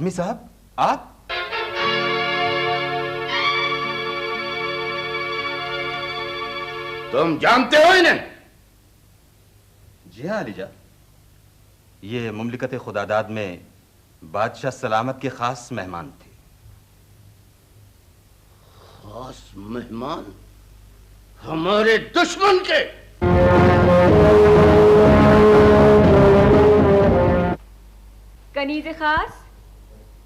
عزمی صاحب آپ؟ تم جانتے ہو انہیں؟ جی ہاں علی جا، یہ مملکت خداداد میں بادشاہ سلامت کے خاص مہمان تھے۔ خاص مہمان؟ ہمارے دشمن کے؟ کنیز خاص،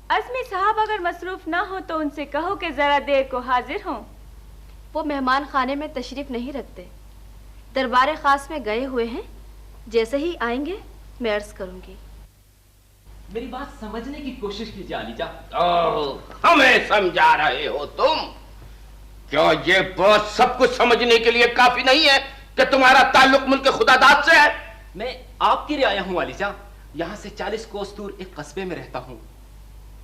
عزمی صاحب اگر مصروف نہ ہو تو ان سے کہو کہ ذرا دیر کو حاضر ہوں۔ وہ مہمان خانے میں تشریف نہیں رکھتے، دربار خاص میں گئے ہوئے ہیں، جیسے ہی آئیں گے میں عرض کروں گی۔ میری بات سمجھنے کی کوشش کیجیے علی جا۔ ہمیں سمجھا رہے ہو تم؟ کیا یہ بات سب کچھ سمجھنے کے لیے کافی نہیں ہے کہ تمہارا تعلق ملک خداداد سے ہے؟ میں آپ کی رعایا ہوں علی جا، یہاں سے 40 کوس دور ایک قصبے میں رہتا ہوں،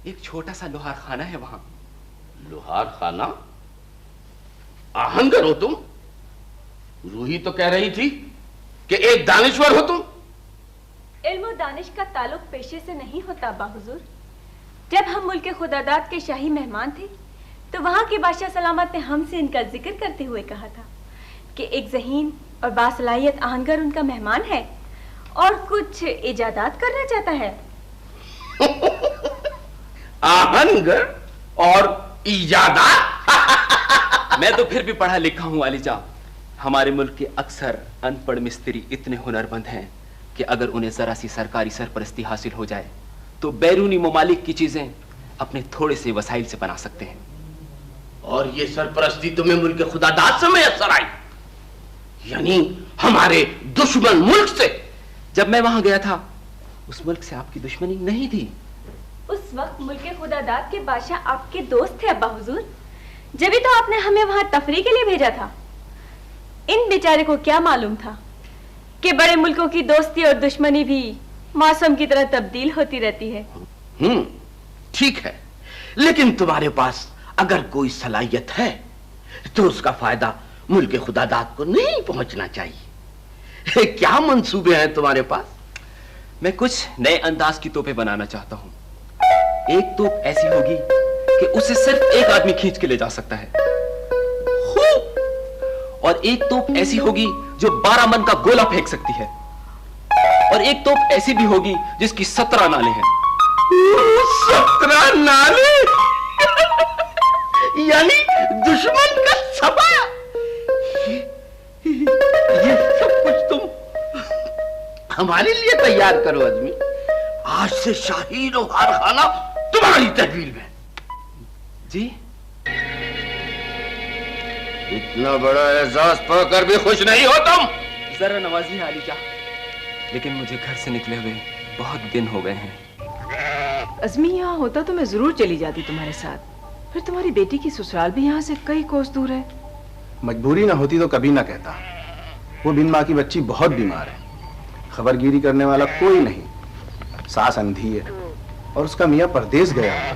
ایک چھوٹا سا لوہار خانہ ہے وہاں۔ لوہار خانہ؟ آہنگر ہو تم؟ روحی تو کہہ رہی تھی کہ ایک دانشور ہو تم۔ علم و دانش کا تعلق پیشے سے نہیں ہوتا ابا حضور۔ جب ہم ملک خداداد کے شاہی مہمان تھے تو وہاں کے بادشاہ سلامت نے ہم سے ان کا ذکر کرتے ہوئے کہا تھا کہ ایک ذہین اور باصلاحیت آہنگر ان کا مہمان ہے اور کچھ ایجادات کرنا چاہتا ہے۔ آہنگر اور ایجادات؟ میں تو پھر بھی پڑھا لکھا ہوں علی جا۔ ہمارے ملک کے اکثر ان پڑھ مستری اتنے ہنرمند ہیں کہ اگر انہیں ذرا سی سرکاری سرپرستی حاصل ہو جائے تو بیرونی ممالک کی چیزیں اپنے تھوڑے سے وسائل سے بنا سکتے ہیں۔ اور یہ سرپرستی تمہیں ملک خداداد سے میسر آئی؟ یعنی ہمارے دشمن ملک سے؟ جب میں وہاں گیا تھا اس ملک سے آپ کی دشمنی نہیں تھی۔ اس وقت ملک خداداد کے بادشاہ آپ کے دوست تھے ابا حضور، جبھی تو آپ نے ہمیں وہاں تفریح کے لیے بھیجا تھا۔ ان بیچارے کو کیا معلوم تھا کہ بڑے ملکوں کی دوستی اور دشمنی بھی موسم کی طرح تبدیل ہوتی رہتی ہے۔ ٹھیک ہے، لیکن تمہارے پاس اگر کوئی صلاحیت ہے تو اس کا فائدہ ملک خداداد کو نہیں پہنچنا چاہیے۔ کیا منصوبے ہیں تمہارے پاس؟ میں کچھ نئے انداز کی توپیں بنانا چاہتا ہوں۔ ایک توپ ایسی ہوگی کہ اسے صرف ایک آدمی کھینچ کے لے جا سکتا ہے، اور ایک توپ ایسی ہوگی جو 12 من کا گولہ پھینک سکتی ہے، اور ایک توپ ایسی بھی ہوگی جس کی 17 نالے ہیں۔ 17 نالے؟ یعنی دشمن کا سبا؟ یہ سب کچھ تم ہمارے لیے تیار کرو عزمی۔ آج سے شاہی لوہار خانہ تمہاری تحویل میں۔ جی؟ اتنا بڑا اعزاز پا کر بھی خوش نہیں ہو تم؟ ذرا نوازی ہے علی جا، لیکن مجھے گھر سے نکلے ہوئے بہت دن ہو گئے ہیں۔ عزمی یہاں ہوتا تو میں ضرور چلی جاتی تمہارے ساتھ، پھر تمہاری بیٹی کی سسرال بھی یہاں سے کئی کوس دور ہے۔ مجبوری نہ ہوتی تو کبھی نہ کہتا۔ وہ بن ماں کی بچی بہت بیمار ہے، خبر گیری کرنے والا کوئی نہیں، ساس اندھی ہے اور اس کا میاں پردیس گیا ہے۔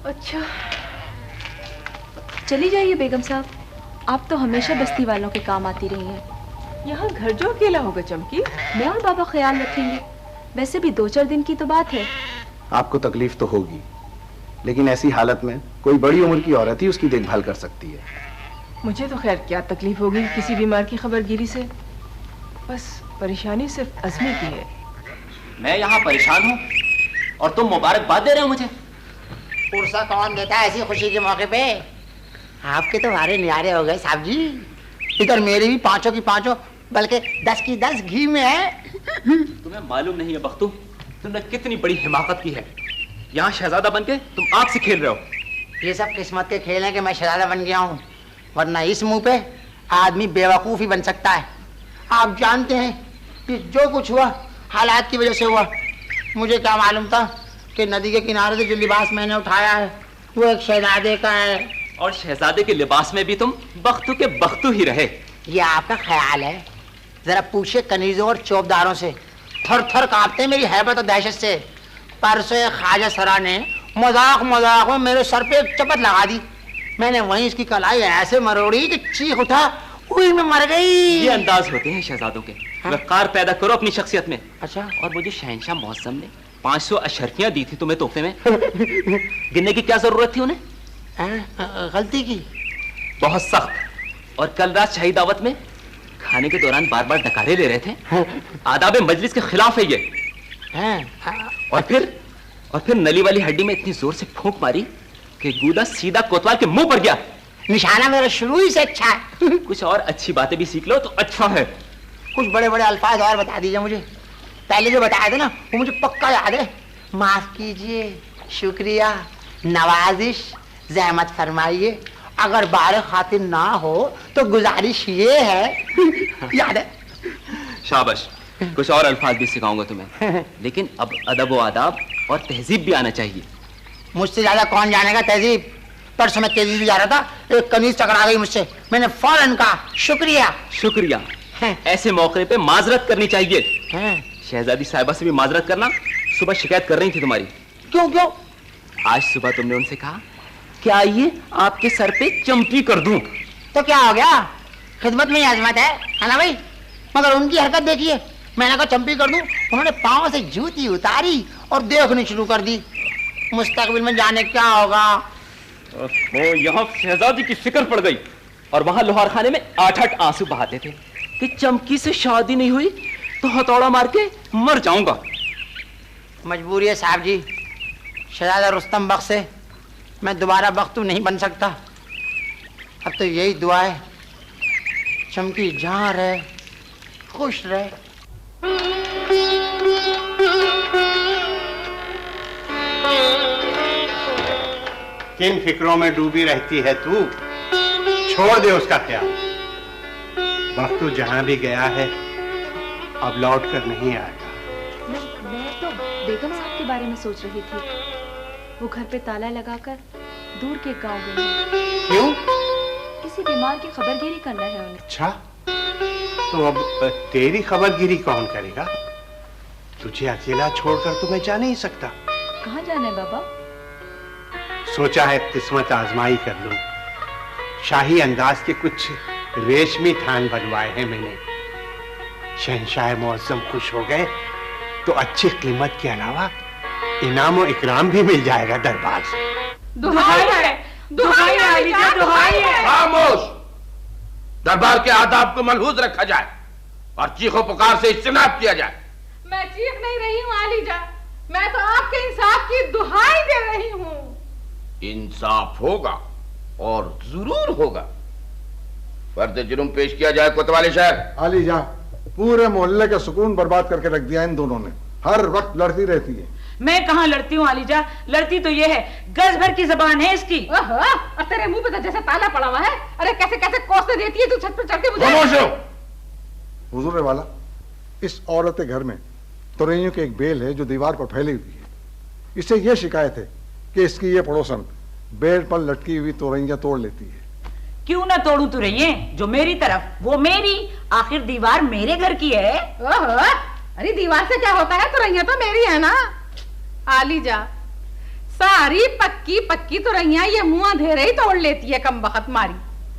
اچھا چلی جائیے بیگم صاحب، آپ تو ہمیشہ بستی والوں کے کام آتی رہی ہیں۔ یہاں گھر جو اکیلا ہوگا چمکی، میں اور بابا خیال رکھیں گے۔ ویسے بھی 2-4 دن کی تو بات ہے۔ آپ کو تکلیف تو ہوگی، لیکن ایسی حالت میں کوئی بڑی عمر کی عورت ہی اس کی دیکھ بھال کر سکتی ہے۔ مجھے تو خیر کیا تکلیف ہوگی کسی بیمار کی خبر گیری سے، بس پریشانی صرف عزمی کی ہے۔ میں یہاں پریشان ہوں اور تم مبارکباد دے رہے ہو مجھے؟ پرسہ کون دیتا ہے ایسی خوشی کے موقع پہ؟ آپ کے تو ہمارے نیارے ہو گئے صاحب جی، ادھر میری بھی 5 کی 5 بلکہ 10 کی 10 گھی میں ہے۔ تمہیں معلوم نہیں ہے بختو تم نے کتنی بڑی حماقت کی ہے، یہاں شہزادہ بن کے تم آگ سے کھیل رہے ہو۔ یہ سب قسمت کے کھیل ہیں کہ میں شہزادہ بن گیا ہوں، ورنہ اس منہ پہ آدمی بیوقوف ہی بن سکتا ہے۔ آپ جانتے ہیں کہ جو کچھ ہوا حالات کی وجہ سے ہوا۔ مجھے کیا معلوم تھا کہ ندی کے کنارے سے جو لباس میں نے اٹھایا ہے وہ ایک شہزادے کا ہے، اور شہزادے کے لباس میں بھی تم بختو کے بختو ہی رہے۔ یہ آپ کا خیال ہے؟ ذرا پوچھے کنیزوں اور چوبداروں سے، تھر تھر کانپتے میری ہیبت اور دہشت سے۔ پرسوں خواجہ سرا نے مذاق میں میرے سر پہ ایک چپت لگا دی، میں نے وہیں اس کی کلائی ایسے مروڑی کہ چیخ اٹھا، ہوئی میں مر گئی۔ یہ انداز ہوتے ہیں شہزادوں کے، وقار پیدا کرو اپنی شخصیت میں۔ اچھا، اور وہ جو شہنشاہ موسم نے 500 अशर्फियां दी थी तुम्हें तोहफे में, गिनने की क्या जरूरत थी उन्हें? गलती की, बहुत सख्त। और कल रात शाही दावत में खाने के दौरान बार बार डकारे ले रहे थे, आदाब मजलिस के खिलाफ है ये। और फिर नली वाली हड्डी में इतनी जोर से फूंक मारी कि गूदा सीधा कोतवाल के मुंह पर गया। निशाना मेरा शुरू ही से अच्छा है। कुछ और अच्छी बातें भी सीख लो तो अच्छा है। कुछ बड़े बड़े अल्फाज और बता दीजिए मुझे। पहले जो बताया था ना वो मुझे पक्का याद है। माफ कीजिए, शुक्रिया, नवाजिश, ज़हमत फरमाइए, अगर बार खातिर ना हो तो गुजारिश ये है। याद है? शाबाश, कुछ और अल्फाज भी सिखाऊंगा तुम्हें, लेकिन अब अदब व आदाब और तहजीब भी आना चाहिए। मुझसे ज्यादा कौन जानेगा तहजीब? परसों मैं तेजी से जा रहा था, एक कनीज टकरा गई मुझसे, मैंने फौरन कहा शुक्रिया। शुक्रिया, ऐसे मौके पे माजरत करनी चाहिए। शहजादी साहिबा से भी माजरत करना, सुबह शिकायत कर रही थी तुम्हारी। क्यों? आज सुबह तुमने उनसे कहा कि आइए आपके सर पे चंपी कर दूं। तो क्या हो गया? खिदमत में ही आजमत है ना भाई? मगर उनकी हरकत देखिए, मैंने कहा चंपी कर दूं, उन्होंने पांव से जूती उतारी और देखनी शुरू कर दी। मुस्तकबिल में जाने क्या होगा। वो यहाँ शहजादी की फिक्र पड़ गई और वहां लोहार खाने में 8-8 आंसू बहाते थे कि चमकी से शादी नहीं हुई तो हथौड़ा मार के मर जाऊंगा। मजबूरी है साहब जी, शहजादा रुस्तम बख्श से मैं दोबारा बख्तू नहीं बन सकता। अब तो यही दुआ है, चमकी जहां रहे खुश रहे। किन फिक्रों में डूबी रहती है तू? छोड़ दे उसका ख्याल। बख्तू जहां भी गया है अब लौट कर नहीं आएगा। मैं तो बेगम साहब के बारे में सोच रही थी। वो घर पे ताला लगाकर दूर के गांव गए हैं। क्यों? किसी बीमार की खबरगिरी करना है उन्हें। अच्छा, तो अब तेरी खबरगिरी कौन करेगा? तुझे अकेला छोड़कर तो मैं जा नहीं सकता। कहाँ जाना है बाबा? सोचा है किस्मत आजमाई कर लूं। शाही अंदाज के कुछ रेशमी थान बनवाए हैं मैंने। शहंशाह मुअज्जम खुश हो गए तो अच्छी कीमत के अलावा इनाम और इकराम भी मिल जाएगा दरबार से। दुहाई है, दुहाई है अलीजा, दुहाई है। खामोश! दरबार के आदाब को मलहूज रखा जाए और चीखों पुकार से इज्तिनाब किया जाए। मैं चीख नहीं रही हूँ आलीजा, मैं तो आपके इंसाफ की दुहाई दे रही हूँ। इंसाफ होगा और जरूर होगा। फर्द जुर्म पेश किया जाए कोतवाली शहर। आलीजा, पूरे मोहल्ले का सुकून बर्बाद करके रख दिया इन दोनों ने। हर वक्त लड़ती रहती है। मैं कहाँ लड़ती हूँ आलीजा, लड़ती तो ये है, गज भर की जबान है इसकी। और तेरे मुंह पे तो जैसे ताला पड़ा हुआ है। अरे कैसे कैसे कोसते देती है तू छत पर चढ़ के मुझे। हुजूर वाला, इस औरत के घर में तुरैयों की एक बेल है जो दीवार पर फैली हुई है। इससे यह शिकायत है कि इसकी ये पड़ोसन बेल पर लटकी हुई तुरैया तोड़ लेती है। क्यों ना तोड़ू तुरैये? जो मेरी तरफ, वो मेरी, आखिर दीवार मेरे घर की है। अरे दीवार से क्या होता है, तुरैया तो मेरी है ना। आलीजा, सारी पक्की पक्की तुरैया ये मुंह अंधेरे ही तोड़ लेती है कमबख्त मारी।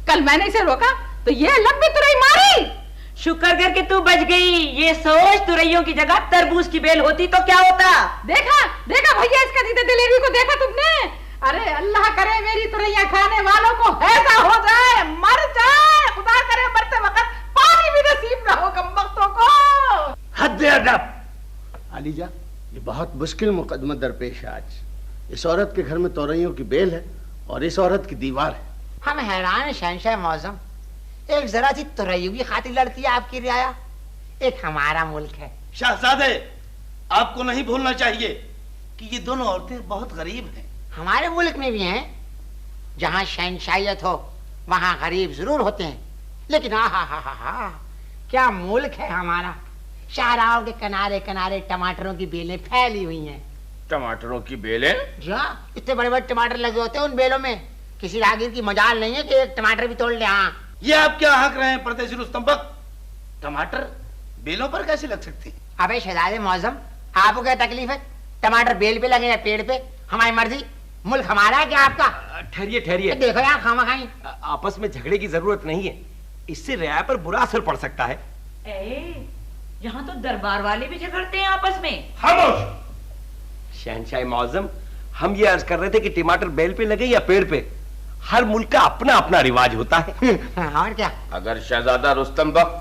कल मैंने इसे रोका तो ये लंबी तुरई मारी। शुक्र कर के तू बच गई। ये सोच, तुरैयों की जगह तरबूज की बेल होती तो क्या होता। देखा देखा भैया, इसका दीदे दिलेरी को देखा तुमने? अरे अल्लाह करे मेरी तुरैया खाने वालों को ऐसा हो जाए, मर जाए, खुदा करे मरते वक्त पानी भी नसीब ना हो कमबख्तों को। हद अदब। आलीजा, ये बहुत मुश्किल मुकदमा दरपेश है आज। इस औरत के घर में तोरैयों की बेल है और इस औरत की दीवार है। हम हैरान हैं शहंशाह मौज़म, एक जरा सी तुरैयों की खातिर लड़ती है आपकी रियाया। एक हमारा मुल्क है। शहजादे, आपको नहीं भूलना चाहिए कि ये दोनों औरतें बहुत गरीब हैं। हमारे मुल्क में भी हैं। जहां शहंशाहियत हो वहां गरीब जरूर होते हैं, लेकिन हा क्या मुल्क है हमारा। शाहराहों के किनारे किनारे टमाटरों की बेलें फैली हुई हैं। टमाटरों की बेलें? जा, इतने बड़े बड़े टमाटर लगे होते हैं उन बेलों में। किसी राहगीर की मजाल नहीं है कि एक टमाटर भी तोड़ ले। हाँ, ये आप क्या हक रहे हैं परदेसी रुस्तम बक? टमाटर बेलों पर कैसे लग सकते हैं? अबे शहजादे मौज़म, आपको क्या तकलीफ है? टमाटर बेल पे लगे या पेड़ पे, हमारी मर्जी। मुल्क हमारा है क्या आपका? ठहरिए ठहरिए, देखो यार खामखाई आपस में झगड़े की जरूरत नहीं है। इससे रियाया पर बुरा असर पड़ सकता है। यहाँ तो दरबार वाले भी झगड़ते हैं आपस में। खामोश! शहंशाह मुअज्जम, हम ये अर्ज कर रहे थे कि टमाटर बेल पे लगे या पेड़ पे, हर मुल्क का अपना अपना रिवाज होता है। और क्या? अगर शहजादा रुस्तम बख्त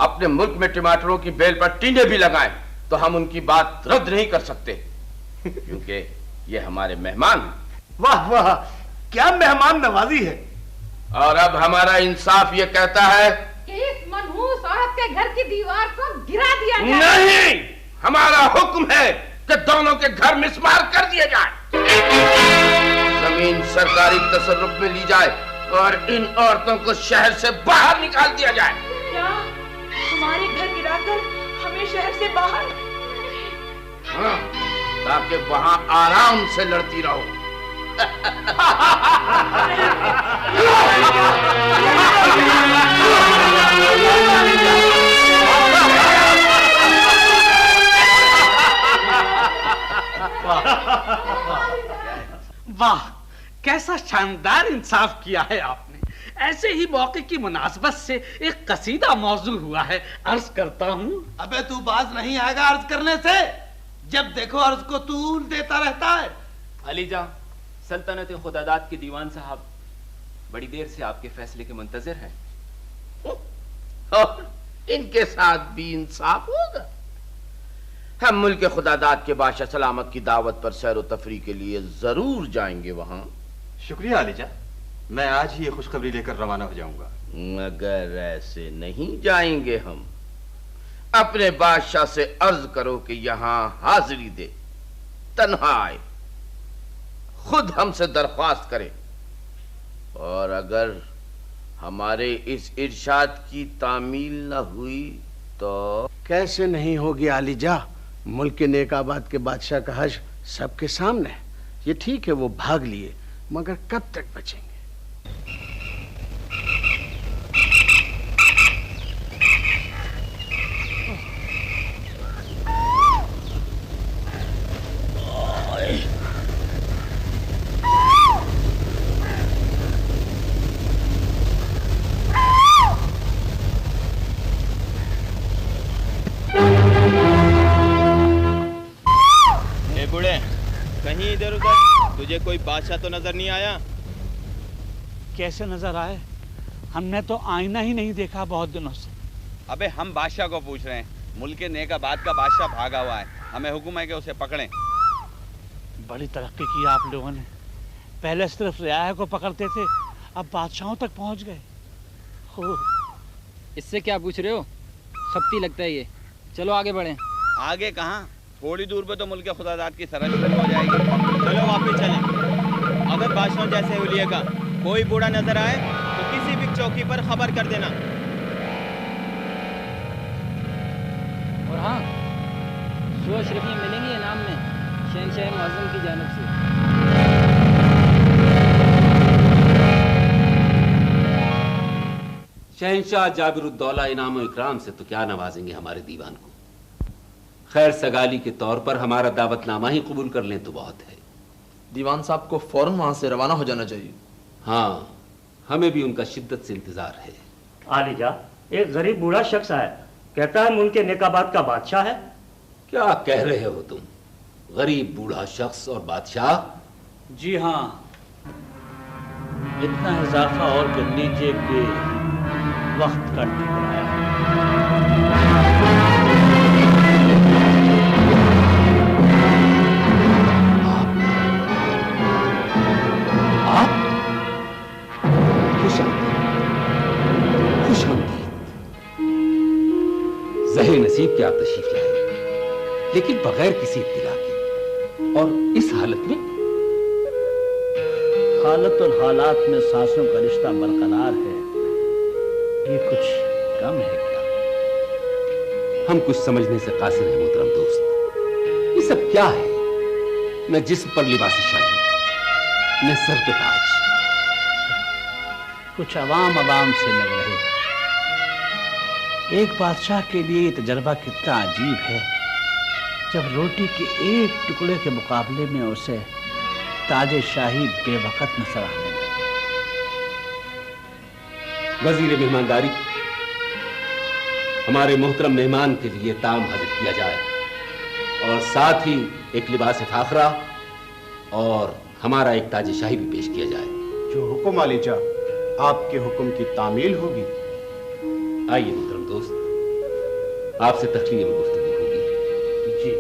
अपने मुल्क में टमाटरों की बेल पर टींडे भी लगाएं तो हम उनकी बात रद्द नहीं कर सकते, क्योंकि ये हमारे मेहमान हैं। वाह वाह, क्या मेहमान नवाजी है। और अब हमारा इंसाफ ये कहता है कि इस मनहूस औरत के घर की दीवार को गिरा दिया जाए। नहीं, हमारा हुक्म है कि दोनों के घर मिसमार कर दिए जाए, जमीन सरकारी तसर्रुफ में ली जाए और इन औरतों को शहर से बाहर निकाल दिया जाए। क्या तुम्हारे घर गिराकर हमें शहर से बाहर? हाँ, ताकि वहां आराम से लड़ती रहो। वाह, कैसा शानदार इंसाफ किया है आपने। ऐसे ही मौके की मुनासबत से एक कसीदा मौजू हुआ है, अर्ज करता हूँ। अबे तू बाज नहीं आएगा अर्ज करने से, जब देखो अर्ज को तूल देता रहता है। अलीजा, सल्तनत खुदादात के दीवान साहब बड़ी देर से आपके फैसले के मुंतजर हैं। और इनके साथ भी इंसाफ होगा। हम मुल्क खुदादात के बादशाह सलामत की दावत पर सैर व तफरी के लिए जरूर जाएंगे वहां। शुक्रिया अलीजा, मैं आज ही ये खुशखबरी लेकर रवाना हो जाऊंगा। मगर ऐसे नहीं जाएंगे हम। अपने बादशाह से अर्ज करो कि यहां हाजिरी दे, तन्हा आए, खुद हमसे दरख्वास्त करे, और अगर हमारे इस इरशाद की तामील न हुई तो कैसे नहीं होगी आलिजा। मुल्क के नेकाबाद के बादशाह का हज सबके सामने है। ये ठीक है वो भाग लिए, मगर कब तक बचेंगे? कहीं इधर उधर तुझे कोई बादशाह तो नजर नहीं आया? कैसे नजर आए? हमने तो आईना ही नहीं देखा बहुत दिनों से। अबे हम बादशाह को पूछ रहे हैं। मुल्क के नेकाबाद का बादशाह भागा हुआ है, हमें हुक्म है कि उसे पकड़ें। बड़ी तरक्की की आप लोगों ने। पहले सिर्फ रियाया को पकड़ते थे, अब बादशाहों तक पहुंच गए। इससे क्या पूछ रहे हो? खपती लगता है ये। चलो आगे बढ़ें। आगे कहाँ, थोड़ी दूर पे तो मुल्क खुदादात की सरहद शुरू हो जाएगी। चलो वापस चलें। अगर बादशाह जैसे हुलिये का कोई बूढ़ा नजर आए तो किसी भी चौकी पर खबर कर देना। और हाँ, शो अशरफियाँ मिलेंगी इनाम में शहंशाह मुअज्जम की जानिब से। शहंशाह जाबिरुद्दौला इनाम और इकराम से तो क्या नवाजेंगे हमारे दीवान को। खैर सगाली के तौर पर हमारा दावतनामा ही कबूल कर लें तो बहुत है। दीवान साहब को फौरन वहां से रवाना हो जाना चाहिए। हाँ, हमें भी उनका शिद्दत से इंतजार है। आलिजा, एक गरीब बूढ़ा शख्स है, कहता है मुल्क के नेकाबाद का बादशाह है। क्या कह रहे हो तुम? गरीब बूढ़ा शख्स और बादशाह? जी हाँ, इतना इजाफा और कर लीजिए कि वक्त का टुकड़ा है। ज़हे नसीब के आप तशरीफ लाए, लेकिन बगैर किसी इत्तिला के, और इस हालत में। हालत और हालात में सांसों का रिश्ता बरकरार है, ये कुछ कम है क्या? हम कुछ समझने से कासिर हैं मोहतरम दोस्त। ये सब क्या है? न जिस्म पर लिबास शाही, न सर पे ताज। कुछ अवाम से लग रहे हैं। एक बादशाह के लिए ये तजर्बा कितना अजीब है, जब रोटी के एक टुकड़े के मुकाबले में उसे ताजे शाही बेवकत नजर आने लगे। वजीर मेहमानदारी, हमारे मोहतरम मेहमान के लिए ताम हाजिर किया जाए। اور ساتھ ہی ایک لباس فاخرہ اور ہمارا ایک تاج شاہی بھی پیش کیا جائے۔ جو حکم عالی جا، آپ کے حکم کی تعمیل ہوگی۔ آئیے محترم دوست، آپ سے تقریر میں گفتگو ہوگی۔ جی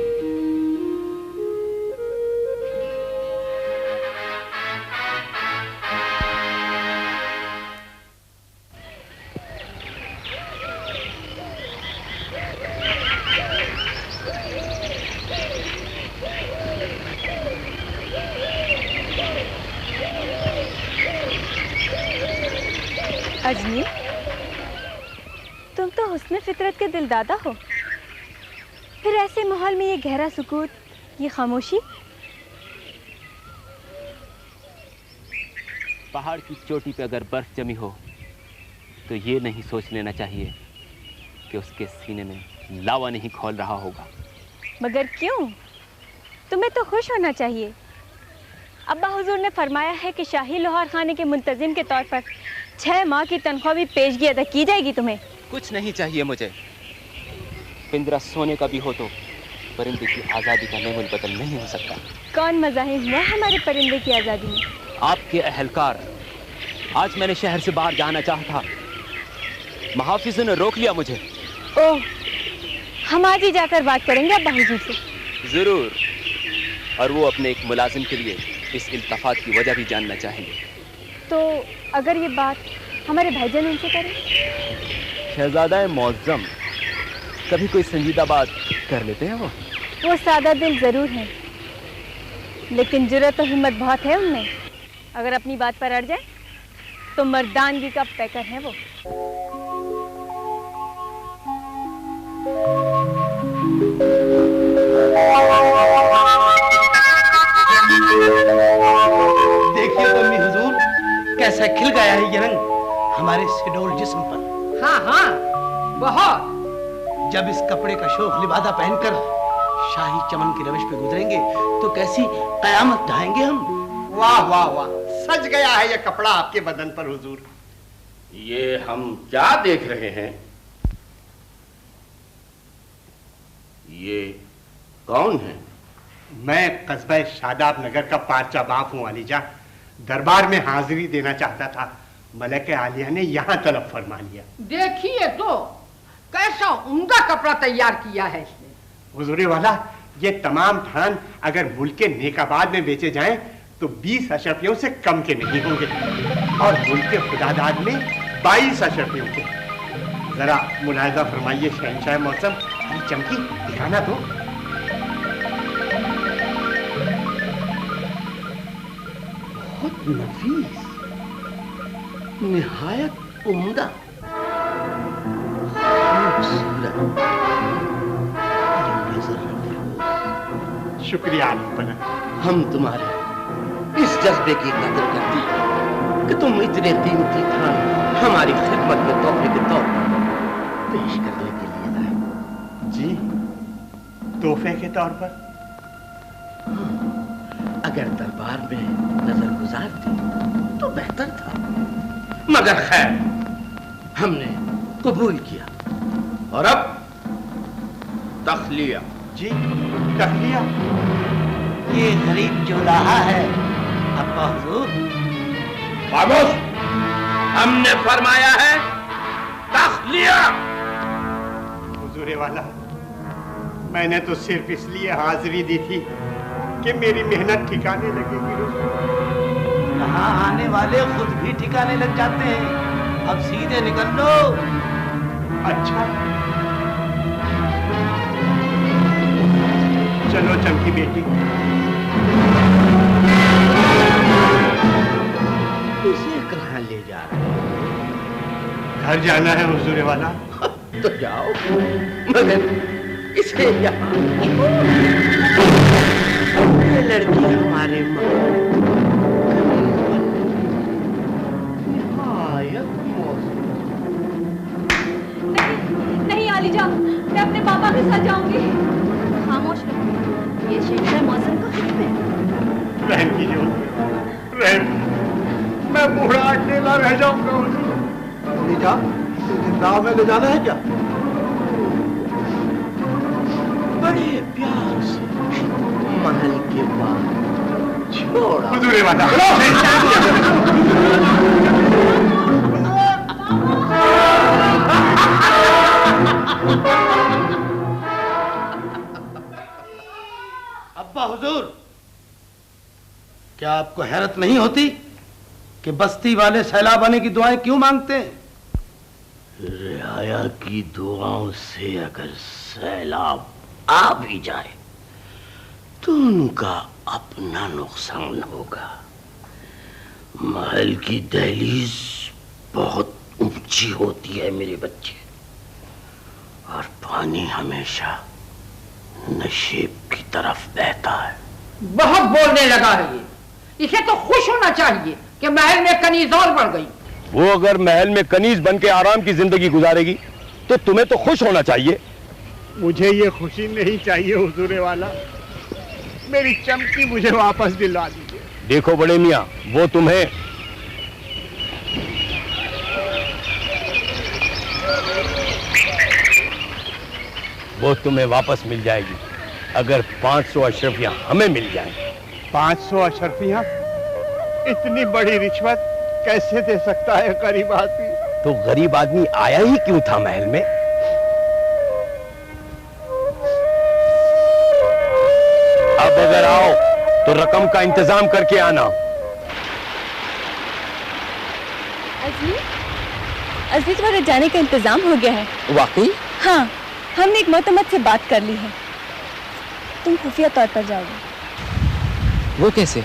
اجمیر، تم تو حسن فطرت کے دل دادا ہو، پھر ایسے ماحول میں یہ گہرا سکوت، یہ خاموشی؟ پہاڑ کی چوٹی پہ اگر برف جمی ہو تو یہ نہیں سوچ لینا چاہیے کہ اس کے سینے میں لاوا نہیں کھول رہا ہوگا۔ مگر کیوں؟ تمہیں تو خوش ہونا چاہیے۔ ابا حضور نے فرمایا ہے کہ شاہی لوہار خانے کے منتظم کے طور پر 6 ماہ کی تنخواہ بھی پیشگی ادا کی جائے گی تمہیں۔ کچھ نہیں چاہیے مجھے، پنجرہ سونے کا بھی ہو تو پرندے کی آزادی کا نعم البدل نہیں ہو سکتا۔ کون مزاحم ہوا ہمارے پرندے کی آزادی میں؟ آپ کے اہلکار، آج میں نے شہر سے باہر جانا چاہا تھا، محافظوں نے روک لیا مجھے۔ اوہ، ہم آج ہی جا کر بات کریں گے ابا حضور سے۔ ضرور، اور وہ اپنے ایک ملازم کے لیے اس التفات کی وجہ بھی جاننا چاہیں گے۔ تو اگر یہ بات ہمارے بھائی جان ان سے کریں؟ شہزادہ معظم کبھی کوئی سنجیدہ بات کر لیتے ہیں وہ سادہ دل ضرور ہیں، لیکن جرأت و ہمت بہت ہے ان میں۔ اگر اپنی بات پر اڑ جائے تو مردانگی کا پیکر ہیں وہ۔ دیکھیے تو امی حضور کیسا کھل گیا ہے یہ رنگ ہمارے سڈول جسم پر۔ ہاں ہاں بہت۔ جب اس کپڑے کا شوخ لبادہ پہن کر شاہی چمن کی روش پہ گزریں گے تو کیسی قیامت ڈھائیں گے ہم۔ واہ واہ واہ، سج گیا ہے یہ کپڑا آپ کے بدن پر حضور۔ یہ ہم کیا دیکھ رہے ہیں؟ یہ کون ہے؟ میں قصبہ شاداب نگر کا پارچہ باپ ہوں علی جا، دربار میں حاضری دینا چاہتا تھا، ملکہ عالیہ نے یہاں طلب فرما لیا۔ دیکھیے تو کیسا عمدہ کپڑا تیار کیا ہے اس نے۔ حضور والا، یہ تمام تھان اگر ملک کے نیک آباد میں بیچے جائیں تو 20 اشرفیوں سے کم کے نہیں ہوں گے، اور ملک کے خداداد میں 22 اشرفیوں کے۔ ذرا ملاحظہ فرمائیے شہنشاہ موسم، ہمیں چمکی دکھانا دو۔ بہت نفیس، نہایت عمدہ، خوبصورت۔ شکریہ علی پناہ، ہم تمہارے اس جذبے کی قدر کرتے ہیں کہ تم اتنے قیمتی تھان ہماری خدمت میں تحفے کے طور پر پیش کرنے کے لیے لائے۔ جی، تحفے کے طور پر؟ اگر دربار میں نظر گزارتے تو بہتر تھا، مگر خیر ہم نے قبول کیا۔ اور اب تخلیہ۔ جی، تخلیہ؟ یہ غریب جولاہا ہے ابا حضور۔ خاموش، ہم نے فرمایا ہے تخلیہ۔ حضور والا، میں نے تو صرف اس لیے حاضری دی تھی کہ میری محنت ٹھکانے لگے گی۔ یہاں آنے والے خود بھی ٹھکانے لگ جاتے ہیں، اب سیدھے نکل لو۔ اچھا، چلو چمکی بیٹی۔ اسے کہاں لے جا رہے ہیں؟ گھر جانا ہے حضور والا۔ تو جاؤ، مگر اسے یہاں یہ لڑکی ہمارے ماں نہیں عالی جان، میں اپنے پاپا کے ساتھ جاؤں گی۔ خاموش رہو، یہ شہنشاہ موسم کا حکم ہے۔ بہن کی جو رحم، میں بوڑھا اکیلا رہ جاؤں گا حضور۔ علی جان، زندہ میں لے جانا ہے کیا؟ बड़े प्यार से महल के बाहर छोड़ा। हुजूर वाला अब्बा हुजूर, क्या आपको हैरत नहीं होती कि बस्ती वाले सैलाब आने की दुआएं क्यों मांगते हैं? रियाया की दुआओं से अगर सैलाब आ भी जाए तो उनका अपना नुकसान होगा। महल की दहलीज बहुत ऊंची होती है मेरे बच्चे, और पानी हमेशा नशेब की तरफ बहता है। बहुत बोलने लगा है ये। इसे तो खुश होना चाहिए कि महल में कनीज और बढ़ गई। वो अगर महल में कनीज बन के आराम की जिंदगी गुजारेगी तो तुम्हें तो खुश होना चाहिए। मुझे ये खुशी नहीं चाहिए हुजूर वाला, मेरी चमकी मुझे वापस दिला दीजिए। देखो बड़े मियाँ, वो तुम्हें वापस मिल जाएगी अगर 500 अशरफियां हमें मिल जाएं। 500 अशरफियां? इतनी बड़ी रिश्वत कैसे दे सकता है गरीब आदमी? तो गरीब आदमी आया ही क्यों था महल में? अब अगर आओ तो रकम का इंतजाम करके आना। अज़ली तुम्हारे जाने का इंतजाम हो गया है। वाकई? हाँ, हमने एक मोहतमद से बात कर ली है। तुम खुफिया तौर पर जाओगे। वो कैसे?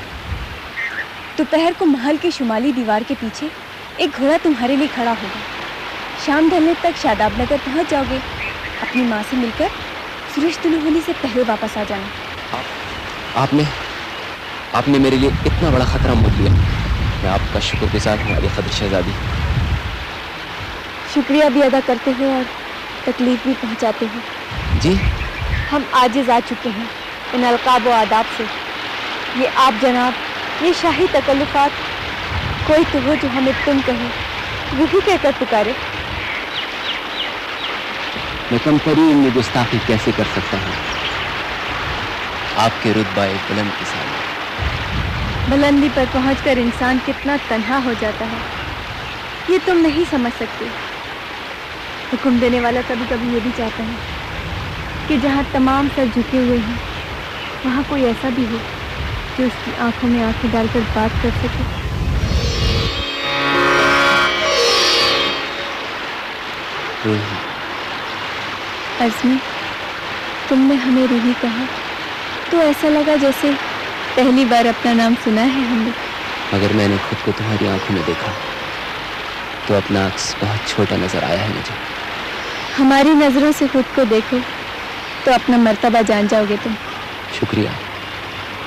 दोपहर को महल की शुमाली दीवार के पीछे एक घोड़ा तुम्हारे लिए खड़ा होगा। शाम ढलने तक शादाब नगर पहुंच जाओगे। अपनी माँ से मिलकर सूरज तुलू होने से पहले वापस आ जाना। आपने मेरे लिए इतना बड़ा खतरा मोल लिया। मैं आपका शुक्रगुजार हूँ अली क़द्र शहज़ादी। शुक्रिया भी अदा करते हो और तकलीफ भी पहुंचाते हो। जी, हम आजिज़ आ चुके हैं इन अलकाब व आदाब से। ये आप जनाब, ये शाही तकल्लुफ़ात, कोई तो हो जो हमें तुम कहे, वही कहकर पुकारे। मैं कमतरीन में गुस्ताखी कैसे कर सकता हूँ आपके रुतबा बुलंद के सामने? बुलंदी पर पहुंचकर इंसान कितना तन्हा हो जाता है, ये तुम नहीं समझ सकते। हुक्म देने वाला कभी कभी ये भी चाहता है कि जहाँ तमाम सर झुके हुए हैं वहाँ कोई ऐसा भी हो जो उसकी आंखों में आंखें डालकर बात कर सके। अज़मी, तुमने हमें रूही कहा तो ऐसा लगा जैसे पहली बार अपना नाम सुना है हमने। अगर मैंने खुद को तुम्हारी आंखों में देखा तो अपना अक्स बहुत छोटा नजर आया है मुझे। हमारी नजरों से खुद को देखो तो अपना मर्तबा जान जाओगे तुम। शुक्रिया।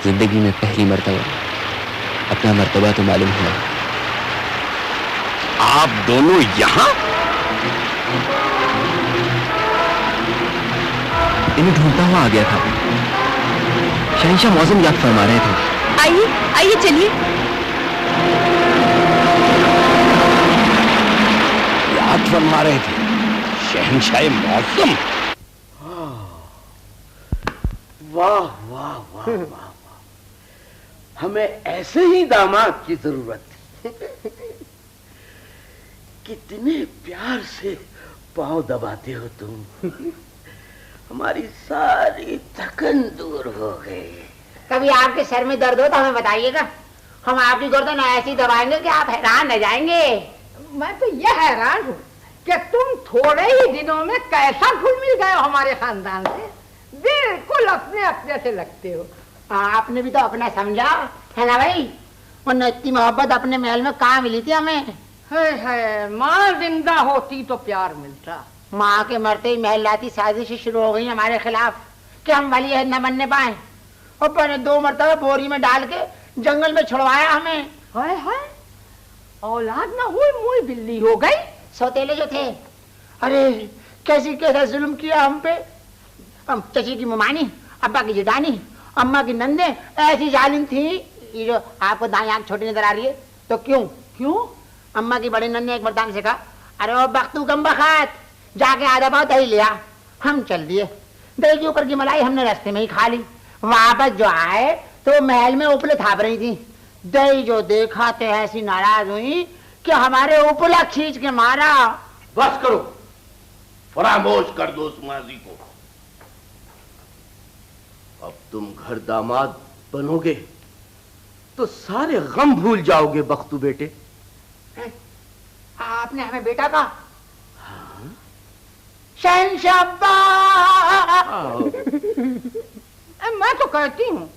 जिंदगी में पहली मर्तबा अपना मर्तबा तो मालूम हुआ। आप दोनों यहाँ? इन्हें ढूंढता हुआ आ गया था। शहंशाह मौज़म याद फरमा रहे थे। आइए आइए, चलिए। याद फरमा रहे थे शहंशाह मौज़म। वाह वाह वाह वाह, हमें ऐसे ही दामाद की जरूरत है। कितने प्यार से पांव दबाते हो तुम। हमारी सारी थकन दूर हो गई। कभी आपके सर में दर्द हो तो हमें बताइएगा, हम आपकी गर्दन ऐसी दबाएंगे कि आप हैरान न जाएंगे। मैं तो यह हैरान हूँ कि तुम थोड़े ही दिनों में कैसा घुल मिल गए हो हमारे खानदान से। बिल्कुल अपने अपने से लगते हो। आपने भी तो अपना समझा है ना भाई, वरना इतनी मोहब्बत अपने महल में कहाँ मिली थी हमें। है माँ जिंदा होती तो प्यार मिलता। माँ के मरते ही महल लाती साजिशें शुरू हो गई हमारे खिलाफ कि हम वाली है न बनने पाए, और पहले 2 मरतबा बोरी में डाल के जंगल में छुड़वाया हमें। हाय हाय, औलाद ना हुई मुई बिल्ली हो गई। सौतेले जो थे, अरे कैसा जुल्म किया हम पे। हम चची की ममानी, अब्बा की जेठानी, अम्मा की नंदे ऐसी जालिम थी। ये जो आपको दाएं आंख छोटी नजर आ रही है तो क्यों? अम्मा की बड़ी नंदे एक मर्दाने से कहा, अरे ओ बख्तू गम बखात, जाके आधा पाव दही लिया। हम चल दिए, दही के ऊपर की मलाई हमने रास्ते में ही खा ली। वापस जो आए तो महल में उपले थाप रही थी। दही जो देखा तो ऐसी नाराज हुई कि हमारे उपला खींच के मारा। बस करो, फरामोश कर दो उस माजी को। अब तुम घर दामाद बनोगे तो सारे गम भूल जाओगे बख्तू बेटे। आपने हमें बेटा कहा? शहंशाह। मैं तो कहती हूँ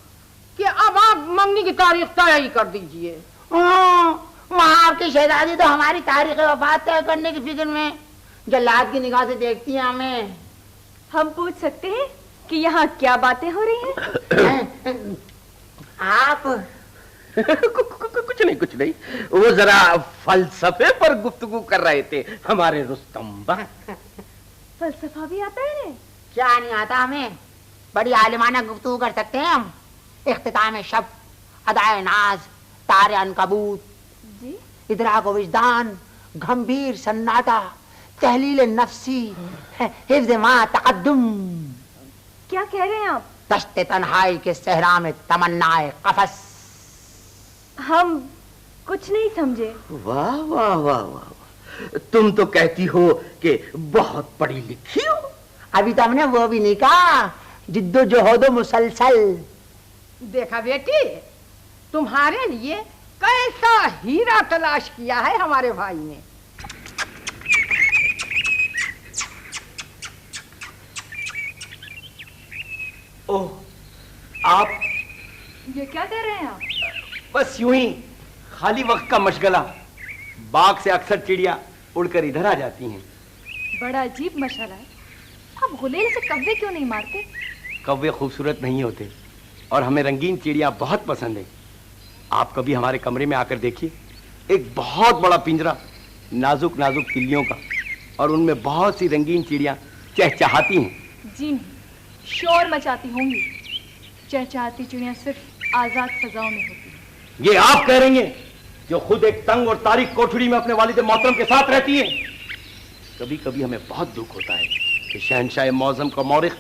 कि अब आप मंगनी की तारीख तय ही कर दीजिए। वहाँ आपकी शहजादी तो हमारी तारीख वफात तय करने की फिक्र में जल्लाद की निगाह से देखती है हमें। हम पूछ सकते हैं कि यहाँ क्या बातें हो रही हैं? आप कुछ नहीं, वो जरा फलसफे पर गुफ्तगू कर रहे थे हमारे रुस्तम। फलसफा भी आता है? क्या नहीं आता हमें, बड़ी आलिमाना गुफ्तगू कर सकते हैं हम। इख्तिताम शब, अदाए नाज, तारे अनकबूत, इदराक विजदान, गंभीर सन्नाटा, तहलील नफ्सी, हिफ्ज़ मा तक़द्दुम। क्या कह रहे हैं आप? दश्त तन्हाई के सहरा में तमन्नाए कफस। हम कुछ नहीं समझे। वाह वाह वाह वाह, तुम तो कहती हो कि बहुत पढ़ी लिखी हो। अभी तो हमने वो भी नहीं कहा, जिद्दोजहद मुसलसल। देखा बेटी, तुम्हारे लिए कैसा हीरा तलाश किया है हमारे भाई ने। ओह, आप ये क्या कर रहे हैं आप? बस यूं ही खाली वक्त का मशगला। बाग से अक्सर चिड़िया उड़कर इधर आ जाती हैं। बड़ा अजीब मशगला है। आप गुलेल से कव्वे क्यों नहीं मारते? कव्वे खूबसूरत नहीं होते और हमें रंगीन चिड़िया बहुत पसंद है। आप कभी हमारे कमरे में आकर देखिए, एक बहुत बड़ा पिंजरा नाजुक नाजुक तिल्लियों का, और उनमें बहुत सी रंगीन चिड़िया चहचहाती हैं। जी नहीं, शोर मचाती होंगी। चहचहाती चिड़िया सिर्फ आजाद फजाओं में होती हैं। ये आप कह रही हैं जो खुद एक तंग और तारीक कोठड़ी में अपने वालिद मोहतरम के साथ रहती है। कभी कभी हमें बहुत दुख होता है कि शहंशाह मौज़म का मौरिख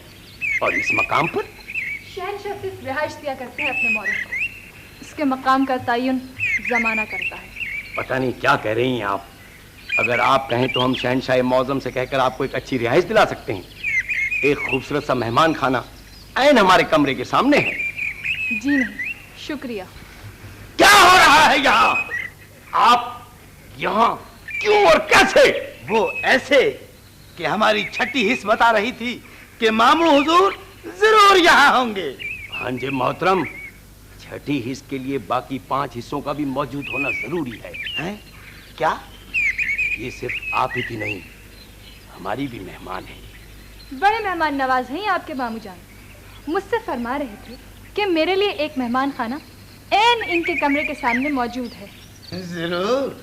और इस मकाम पर शहंशाह सिर्फ रिहाइश दिया करते हैं अपने मौरिख को, इसके मकाम का तयन जमाना करता है। पता नहीं क्या कह रही हैं आप। अगर आप कहें तो हम शहंशाह मौज़म से कहकर आपको एक अच्छी रिहाइश दिला सकते हैं। एक खूबसूरत सा मेहमान खाना ऐन हमारे कमरे के सामने है। जी नहीं, शुक्रिया। क्या हो रहा है यहाँ? आप यहाँ क्यों और कैसे? वो ऐसे कि हमारी छठी हिस्स बता रही थी कि मामू हुजूर जरूर यहाँ होंगे। हाँ जी मोहतरम, छठी हिस्स के लिए बाकी 5 हिस्सों का भी मौजूद होना जरूरी है। हैं? क्या? ये सिर्फ आप ही की नहीं, हमारी भी मेहमान है। बड़े मेहमान नवाज हैं आपके मामू जान। मुझसे फरमा रहे थे कि मेरे लिए एक मेहमान खाना ऐन इनके कमरे के सामने मौजूद है। जरूर।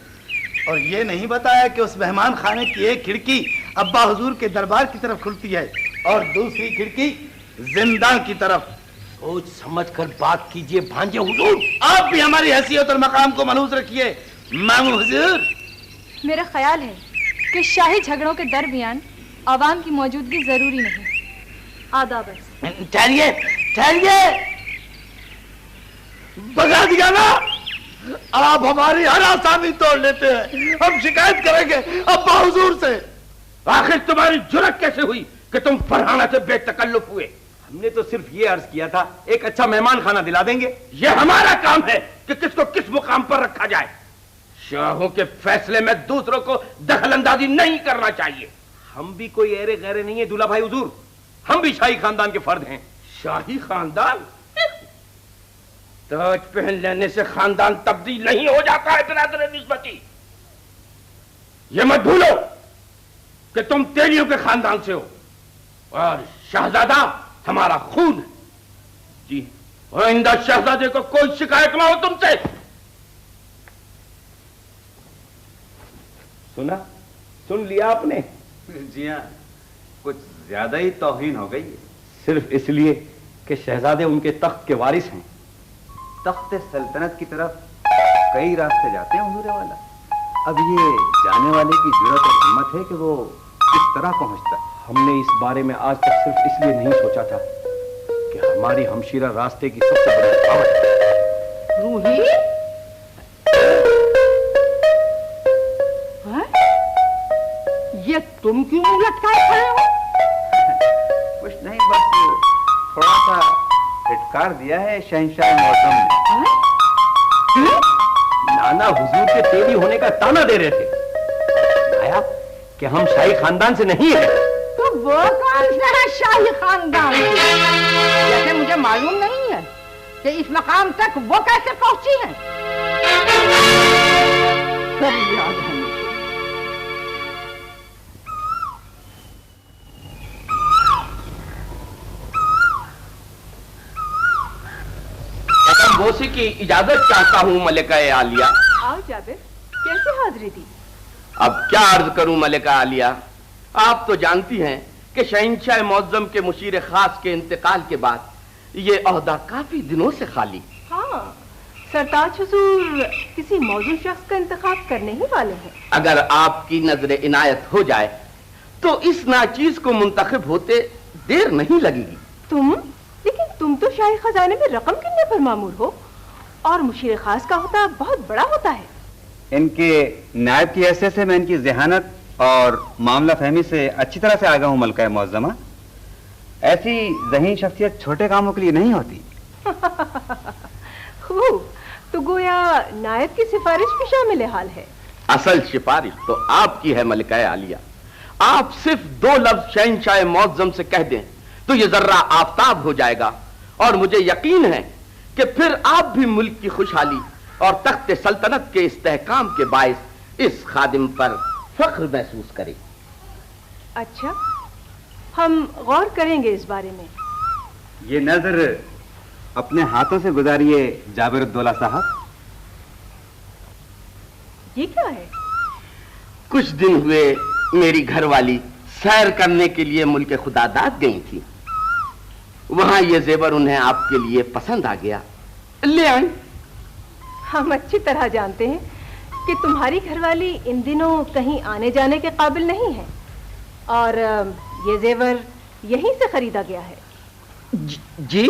और ये नहीं बताया कि उस मेहमान खाने की एक खिड़की अब्बा हुजूर के दरबार की तरफ खुलती है और दूसरी खिड़की जिंदा की तरफ। सोच समझ कर बात कीजिए भांजे हुजूर। आप भी हमारी हैसियत और मकाम को मनहूस रखिए मामू हुजूर। मेरा ख्याल है कि शाही झगड़ों के दरमियान आवाम की मौजूदगी जरूरी नहीं। आदाब। ठहरिए ठहरिए, भगा दिया ना। आप हमारी हर आसानी तोड़ लेते हैं। हम शिकायत करेंगे अब्बा हुजूर से। आखिर तुम्हारी जुर्रत कैसे हुई कि तुम फरहाना से बेतकल्लुफ हुए? हमने तो सिर्फ ये अर्ज किया था एक अच्छा मेहमान खाना दिला देंगे। ये हमारा काम है कि किसको किस मुकाम पर रखा जाए। शाहों के फैसले में दूसरों को दखलंदाजी नहीं करना चाहिए। हम भी कोई ऐरे गैरे नहीं है दूल्हा भाई हुजूर, हम भी शाही खानदान के फर्द हैं। शाही खानदान? ताज पहन लेने से खानदान तब्दील नहीं हो जाता है बिरादर निस्बती। ये मत भूलो कि तुम तेलियों के खानदान से हो और शहजादा हमारा खून है। जी, आइंदा शहजादे को कोई शिकायत ना हो तुमसे। सुना? सुन लिया आपने? जी हाँ, कुछ ज्यादा ही तौहीन हो गई है। सिर्फ इसलिए कि शहजादे उनके तख्त के वारिस हैं। तख्त सल्तनत की तरफ कई रास्ते जाते हैं हुजूर वाला। अब ये जाने वाले की जुर्रत और हिम्मत है कि वो किस तरह पहुंचता है। ہم نے اس بارے میں آج تک صرف اس لیے نہیں سوچا تھا کہ ہماری ہمشیرہ راستے کی سب سے بڑی رکاوٹ ہے۔ روحی یہ تم کیوں نہیں لٹکائے کھڑے ہو؟ کچھ نہیں، بس تھوڑا سا پھٹکار دیا ہے شہنشاہ معظم نے۔ نانا حضور کے تیری ہونے کا تانا دے رہے تھے آیا کہ ہم شاہی خاندان سے نہیں ہیں۔ تو وہ کون سے ہے شاہی خاندان؟ جیسے مجھے معلوم نہیں ہے کہ اس مقام تک وہ کیسے پہنچی ہیں۔ سب یاد ہے۔ بوسی کی اجازت چاہتا ہوں ملکہ عالیہ۔ آؤ جابر، کیسے حاضری دی؟ اب کیا عرض کروں ملکہ عالیہ، آپ تو جانتی ہیں کہ شہنشاہ معظم کے مشیر خاص کے انتقال کے بعد یہ عہدہ کافی دنوں سے خالی۔ ہاں، سرتاج حضور کسی موزوں شخص کا انتخاب کرنے ہی والے ہیں۔ اگر آپ کی نظر عنایت ہو جائے تو اس ناچیز کو منتخب ہوتے دیر نہیں لگے گی۔ لیکن تم تو شاہی خزانے میں رقم گننے پر مامور ہو، اور مشیر خاص کا ہوتا بہت بڑا ہوتا ہے۔ ان کے نائب کی حیثیت سے میں ان کی ذہانت اور معاملہ فہمی سے اچھی طرح سے آگاہ ہوں ملکہ معظمہ۔ ایسی ذہین شخصیت چھوٹے کاموں کے لیے نہیں ہوتی۔ خوب، تو گویا نائب کی سفارش بھی شامل حال ہے۔ اصل سفارش تو آپ کی ہے ملکہ عالیہ۔ آپ صرف 2 لفظ شہنشاہ معظم سے کہہ دیں تو یہ ذرہ آفتاب ہو جائے گا، اور مجھے یقین ہے کہ پھر آپ بھی ملک کی خوشحالی اور تخت سلطنت کے استحکام کے باعث اس خادم پر فخر محسوس کریں۔ اچھا، ہم غور کریں گے اس بارے میں۔ یہ نظر اپنے ہاتھوں سے گزاریے جابر الدولہ صاحب۔ یہ کیا ہے؟ کچھ دن ہوئے میری گھر والی سیر کرنے کے لیے ملک خدا داد گئی تھی، وہاں یہ زیور انہیں آپ کے لیے پسند آ گیا، لے آئیں۔ ہم اچھی طرح جانتے ہیں کہ تمہاری گھر والی ان دنوں کہیں آنے جانے کے قابل نہیں ہے، اور یہ زیور یہیں سے خریدا گیا ہے۔ جی؟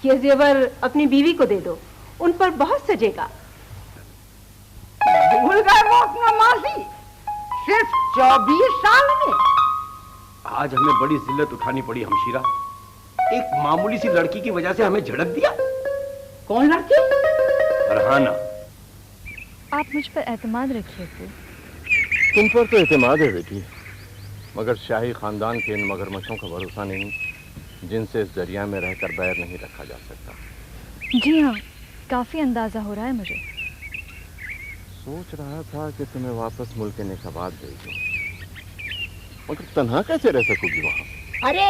یہ زیور اپنی بیوی کو دے دو، ان پر بہت سجے گا۔ بھول گئے وہ اپنا ماضی، صرف 24 سال میں۔ آج ہمیں بڑی ذلت اٹھانی پڑی ہمشیرہ، ایک معمولی سی لڑکی کی وجہ سے ہمیں جھڑک دیا۔ کون لڑکی؟ فرحانہ۔ آپ مجھ پر اعتماد رکھیے ابو۔ تم پر تو اعتماد ہے بیٹی، مگر شاہی خاندان کے ان مگرمچھوں کا بھروسہ نہیں جن سے اس دریا میں رہ کر بیر نہیں رکھا جا سکتا۔ جی ہاں، کافی اندازہ ہو رہا ہے مجھے۔ سوچ رہا تھا کہ تمہیں واپس ملک نشاباد بھیجوں، مگر تنہا کیسے رہ سکوں گی وہاں؟ ارے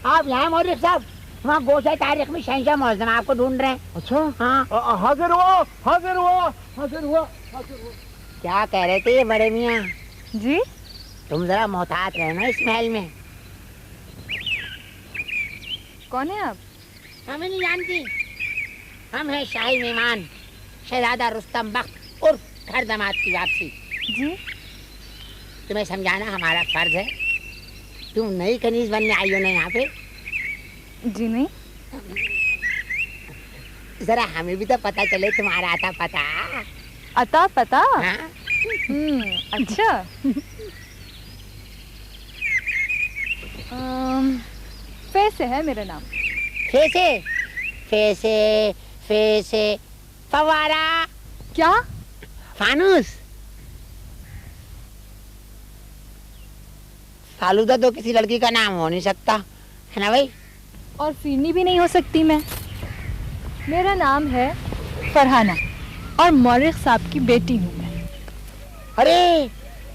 آپ یہاں مورخ صاحب، وہاں گوشہ تاریخ میں شہنشاہ معظم آپ کو ڈھونڈ رہے ہیں۔ اچھا، ہاں، حاضر ہوا حاضر ہوا حاضر ہوا حاضر ہوا۔ کیا کہہ رہے تھے یہ بڑے میاں؟ جی؟ تم ذرا محتاط رہنا اس محل میں۔ کون ہے آپ؟ ہمیں نہیں جانتی، ہم ہیں شاہی مہمان شہزادہ رستم بخت اور گھر داماد کی واپسی۔ جی؟ تمہیں سمجھانا ہمارا فرض ہے۔ تم نئی کنیز بننے آئی ہو نا یہاں پہ؟ جی نہیں۔ ذرا ہمیں بھی تو پتا چلے تمہارا آتا پتا۔ آتا پتا؟ اچھا۔ فیسے ہے میرا نام۔ فیسے فیسے فیسے فوارہ؟ کیا؟ فانوس؟ فالودہ تو کسی لڑکی کا نام ہو نہیں سکتا ہے نا بھائی؟ اور فیرنی بھی نہیں ہو سکتی میں۔ میرا نام ہے فرحانہ اور مورخ صاحب کی بیٹی ہوں میں۔ ارے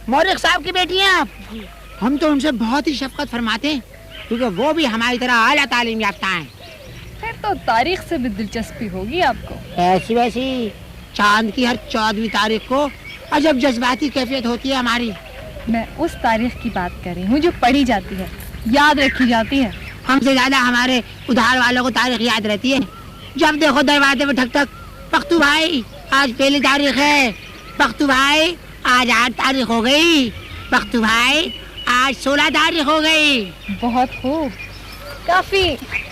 مورخ صاحب کی بیٹی ہیں آپ؟ ہم تو ان سے بہت ہی شفقت فرماتے ہیں کیونکہ وہ بھی ہماری طرح اعلیٰ تعلیم یافتہ ہیں۔ پھر تو تاریخ سے بھی دلچسپی ہوگی آپ کو۔ ایسی ویسی چاند کی ہر 14ویں تاریخ کو عجب جذباتی کیفیت ہوتی ہے ہماری۔ میں اس تاریخ کی بات کر رہی ہوں جو پڑھی جاتی ہے، یاد رکھی جاتی ہے۔ ہم سے زیادہ ہمارے ادھار والوں کو تاریخ یاد رہتی ہے۔ جب دیکھو دروازے پہ ٹھک ٹھک، پختو بھائی آج پہلی تاریخ ہے، پختو بھائی آج 8 تاریخ ہو گئی، پختو بھائی आज 16 तारीख हो गई। बहुत खूब, काफी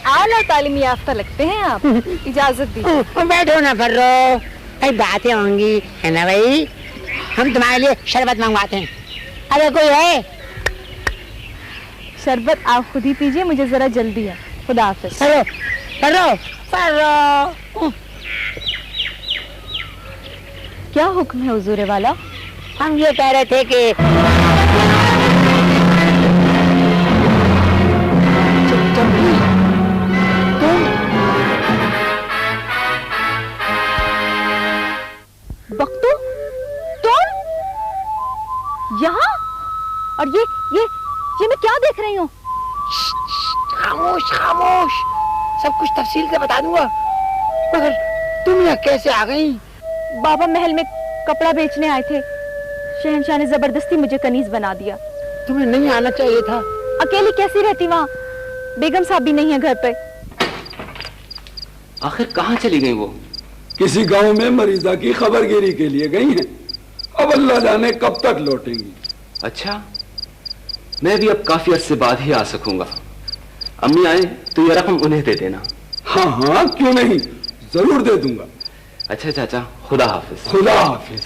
आला तालीम याफ्ता लगते हैं आप। इजाजत दी। बैठो ना फर्रो, कई बातें होंगी है ना भाई। हम तुम्हारे लिए शरबत मंगवाते हैं। अरे कोई है? शरबत आप खुद ही पीजिए, मुझे जरा जल्दी है। खुदा हाफिज। Furrow furrow furrow. क्या हुक्म है हुजूर वाला? हम ये कह रहे थे कि बख्तू तुम यहाँ? और ये मैं क्या देख रही हूँ? खामोश खामोश, सब कुछ तफसील से बता दूंगा, मगर तुम यहाँ कैसे आ गई? बाबा महल में कपड़ा बेचने आए थे, शहंशाह ने जबरदस्ती मुझे कनीज बना दिया। तुम्हें नहीं आना चाहिए था। अकेली कैसी रहती वहाँ? बेगम साहब भी नहीं है घर पे। आखिर कहाँ चली गई वो? किसी गांव में मरीजा की खबरगिरी के लिए गई हैं। अब अल्लाह जाने कब तक लौटेंगी। अच्छा, मैं भी अब काफी अरसे बाद ही आ सकूंगा। अम्मी आए तो ये रकम उन्हें दे देना। हाँ हाँ, क्यों नहीं, जरूर दे दूंगा। अच्छा चाचा, खुदा हाफिज। खुदा हाफिज।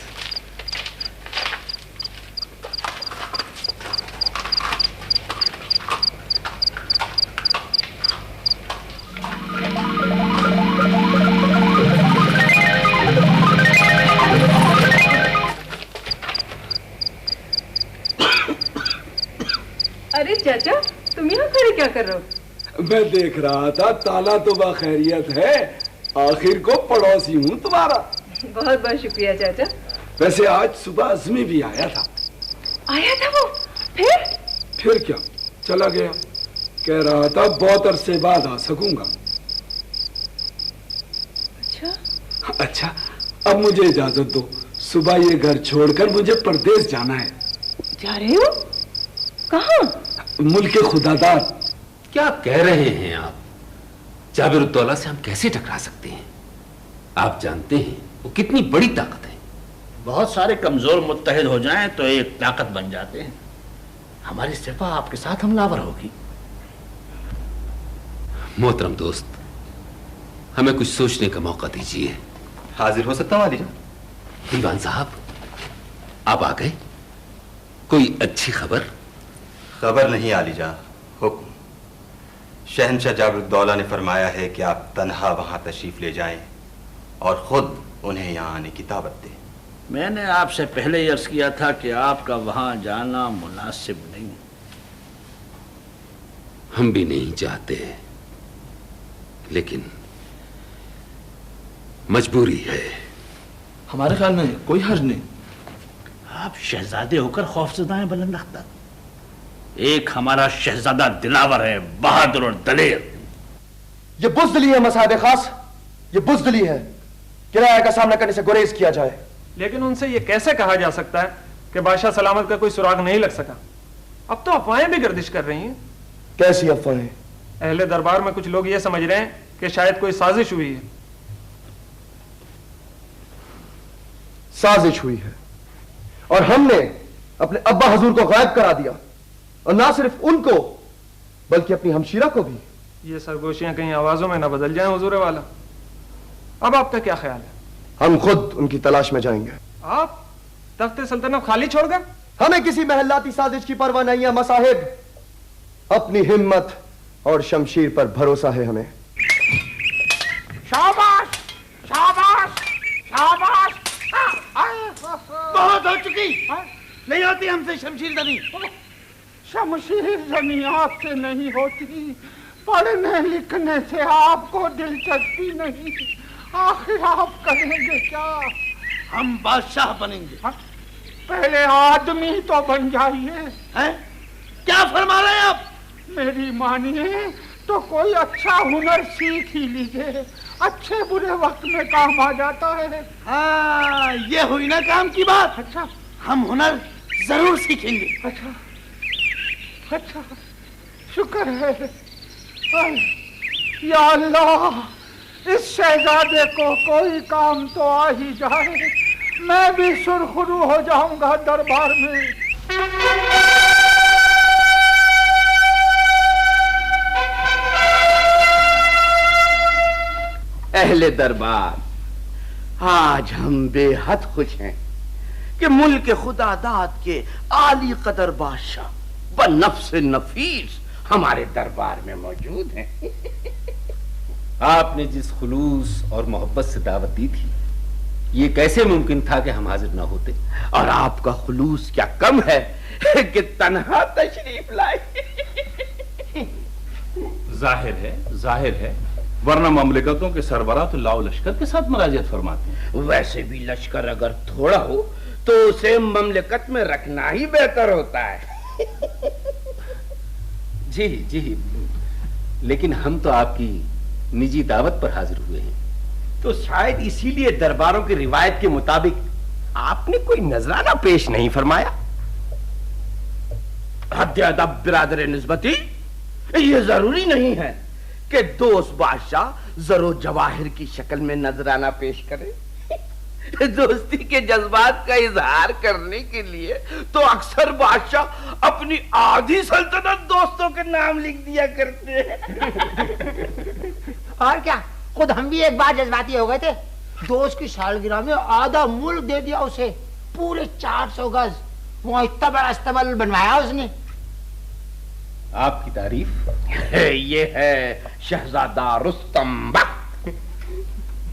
अरे चाचा, तुम यहाँ खड़े क्या कर रहे हो? मैं देख रहा था ताला तो बाखैरियत है, आखिर को पड़ोसी हूँ तुम्हारा। बहुत बहुत शुक्रिया चाचा। वैसे आज सुबह अज़मी भी आया था। आया था वो? फिर क्या, चला गया। कह रहा था बहुत अरसे बाद आ सकूंगा। अच्छा, अब मुझे इजाजत दो, सुबह ये घर छोड़कर मुझे परदेश जाना है। जा रहे हो? कहाँ? मुल्के खुदादाद। क्या कह रहे हैं आप? जाबिरुद्दौला से हम कैसे टकरा सकते हैं? आप जानते हैं वो कितनी बड़ी ताकत है। बहुत सारे कमजोर मुत्तहिद हो जाएं तो एक ताकत बन जाते हैं। हमारी सिफा आपके साथ हमलावर होगी। मोहतरम दोस्त, हमें कुछ सोचने का मौका दीजिए। हाजिर हो सकता हूं आलिजा? दीवान साहब, आप आ गए? कोई अच्छी खबर? खबर नहीं आलिजा, हुक्म। शहंशाह जाबिरुद्दौला ने फरमाया है कि आप तन्हा वहां तशरीफ ले जाएं और खुद उन्हें यहाँ आने की दावत दें। मैंने आपसे पहले ही अर्ज किया था कि आपका वहां जाना मुनासिब नहीं। हम भी नहीं चाहते, लेकिन मजबूरी है। हमारे ख्याल में कोई हर्ज नहीं। आप शहजादे होकर खौफजदा हैं बुलंद अख्तर। एक हमारा शहजादा दिलावर है, बहादुर और दलेर। ये बुज़दिली है मसाहब खास, ये बुज़दिली है। किराया का सामना करने से गुरेज किया जाए। लेकिन उनसे ये कैसे कहा जा सकता है कि बादशाह सलामत का कोई सुराग नहीं लग सका? अब तो अफवाहें भी गर्दिश कर रही हैं। कैसी अफवाहें? अहले दरबार में कुछ लोग ये समझ रहे हैं कि शायद कोई साजिश हुई है। साजिश हुई है और हमने अपने अब्बा हजूर को गायब करा दिया, और ना सिर्फ उनको बल्कि अपनी हमशीरा को भी। ये सरगोशियां कहीं आवाजों में ना बदल जाएं हुजूर वाला। अब आपका क्या ख्याल है? हम खुद उनकी तलाश में जाएंगे। आप तख्ते सल्तनत खाली छोड़कर? हमें किसी महलाती साजिश की परवाह नहीं है मसाहिब, अपनी हिम्मत और शमशीर पर भरोसा है हमें। शाबाश शाबाश शाबाश। बहुत हो चुकी, नहीं होती हमसे शमशीर जनी। शमशीर जनी आपसे नहीं होती, पढ़ने लिखने से आपको दिलचस्पी नहीं। आखिर आप करेंगे क्या? हम बादशाह बनेंगे। पहले आदमी तो बन जाइए। क्या फरमा रहे हैं आप? मेरी मानिए तो कोई अच्छा हुनर सीख ही लीजिए, अच्छे बुरे वक्त में काम आ जाता है। हाँ, ये हुई ना काम की बात। अच्छा, हम हुनर जरूर सीखेंगे। अच्छा अच्छा, शुक्र है। या अल्लाह, इस शहजादे को कोई काम तो आ ही जाए, मैं भी सुरखरू हो जाऊंगा दरबार में। اہل دربار، آج ہم بے حد خوش ہیں کہ ملک خدا داد کے عالی قدر بادشاہ بنفس نفیس ہمارے دربار میں موجود ہیں۔ آپ نے جس خلوص اور محبت سے دعوت دی تھی، یہ کیسے ممکن تھا کہ ہم حاضر نہ ہوتے؟ اور آپ کا خلوص کیا کم ہے کہ تنہا تشریف لائے؟ ظاہر ہے ورنہ مملکتوں کے سربراہ تو لاؤ لشکر کے ساتھ مراجعت فرماتے ہیں۔ ویسے بھی لشکر اگر تھوڑا ہو تو اسے مملکت میں رکھنا ہی بہتر ہوتا ہے۔ جی، لیکن ہم تو آپ کی نجی دعوت پر حاضر ہوئے ہیں۔ تو شاید اسی لیے درباروں کی روایت کے مطابق آپ نے کوئی نذرانہ پیش نہیں فرمایا۔ حد ادب برادر نسبتی، یہ ضروری نہیں ہے کہ دوست بادشاہ زر و جواہر کی شکل میں نذرانہ پیش کرے۔ دوستی کے جذبات کا اظہار کرنے کے لیے تو اکثر بادشاہ اپنی آدھی سلطنت دوستوں کے نام لکھ دیا کرتے ہیں۔ اور کیا، خود ہم بھی ایک بار جذباتی ہو گئے تھے، دوست کی سالگرہ میں آدھا ملک دے دیا اسے، پورے 400 گز، وہ اتنا بڑا استبل بنوایا اس نے۔ آپ کی تعریف؟ یہ ہے شہزادہ رستم بخت۔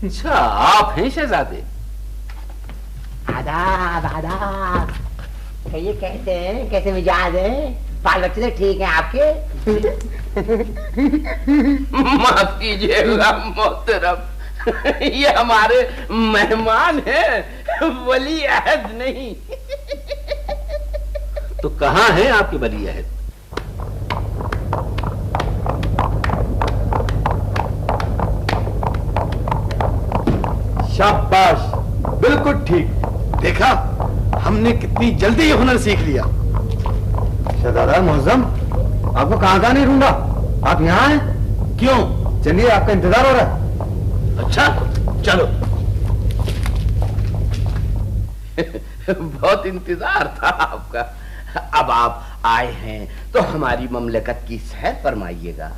اچھا، آپ ہیں شہزادے؟ آداب۔ یہ کہتے ہیں، کیسے مزاج ہیں؟ بال بچے تو ٹھیک ہیں آپ کے؟ معاف کیجیے گا محترم، یہ ہمارے مہمان ہیں، ولی عہد نہیں۔ تو کہاں ہیں آپ کے ولی عہد؟ شاباش، بالکل ٹھیک۔ دیکھا ہم نے کتنی جلدی یہ ہنر سیکھ لیا۔ شہزادہ معظم، آپ کو کہاں نہیں ڈھونڈا، آپ یہاں ہیں؟ کیوں؟ چلیے، آپ کا انتظار ہو رہا ہے۔ اچھا چلو۔ بہت انتظار تھا آپ کا۔ اب آپ آئے ہیں تو ہماری مملکت کی سیر فرمائیے گا،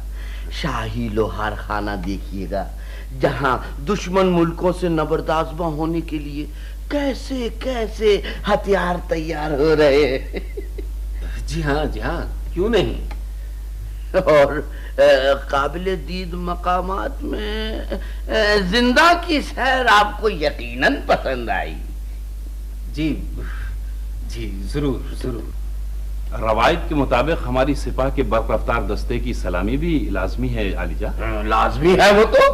شاہی لوہار خانہ دیکھیے گا، جہاں دشمن ملکوں سے نبردازباں ہونے کے لیے کیسے کیسے ہتھیار تیار ہو رہے ہیں۔ جی ہاں، کیوں نہیں؟ اور قابل دید مقامات میں زندہ کی سیر آپ کو یقیناً پسند آئی۔ جی ضرور۔ روایت کے مطابق ہماری سپاہ کے برق رفتار دستے کی سلامی بھی لازمی ہے عالی جان۔ لازمی ہے وہ تو،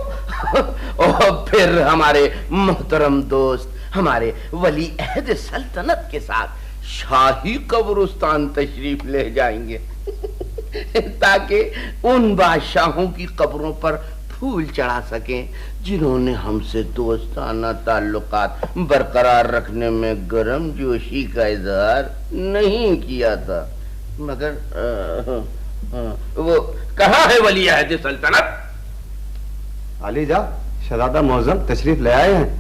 اور پھر ہمارے محترم دوست ہمارے ولی عہد سلطنت کے ساتھ شاہی قبرستان تشریف لے جائیں گے تاکہ ان بادشاہوں کی قبروں پر پھول چڑھا سکیں جنہوں نے ہم سے دوستانہ تعلقات برقرار رکھنے میں گرم جوشی کا اظہار نہیں کیا تھا۔ مگر وہ کہاں ہے ولی عہد سلطنت؟ علی جا، شہزادہ معظم تشریف لے آئے ہیں۔